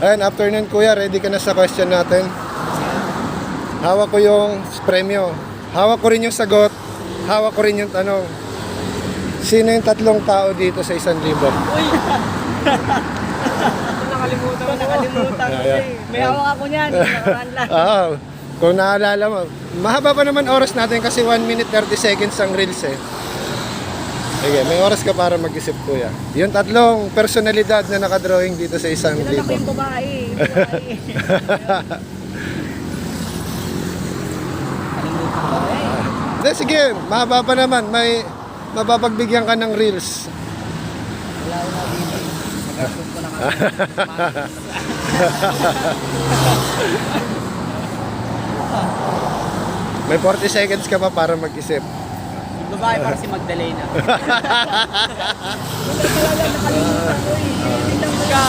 Ayan, afternoon kuya, ready ka na sa question natin? Hawak ko yung premyo. Hawak ko rin yung sagot. Hawak ko rin yung tanong. Sino yung tatlong tao dito sa 1,000? Uy! Nakalimutan ko eh. May hawak ako niyan. Nakaraan lang. Oo. Kung naalala mo. Mahaba pa naman oras natin kasi 1 minute 30 seconds ang reels eh. Sige, may oras ka para mag-isip kuya. Yung tatlong personalidad na nakadrawing dito sa 1,000. Kilala ko yung babae. Hindi, sige, mahaba pa naman. May mapapagbigyan ka ng reels. Wala ko na dito. Nagastos ko na kami. May 40 seconds ka pa para mag-isip. Yung babae para si Magdalena. Hindi talaga nakalimutan ko eh. Hindi lang ka.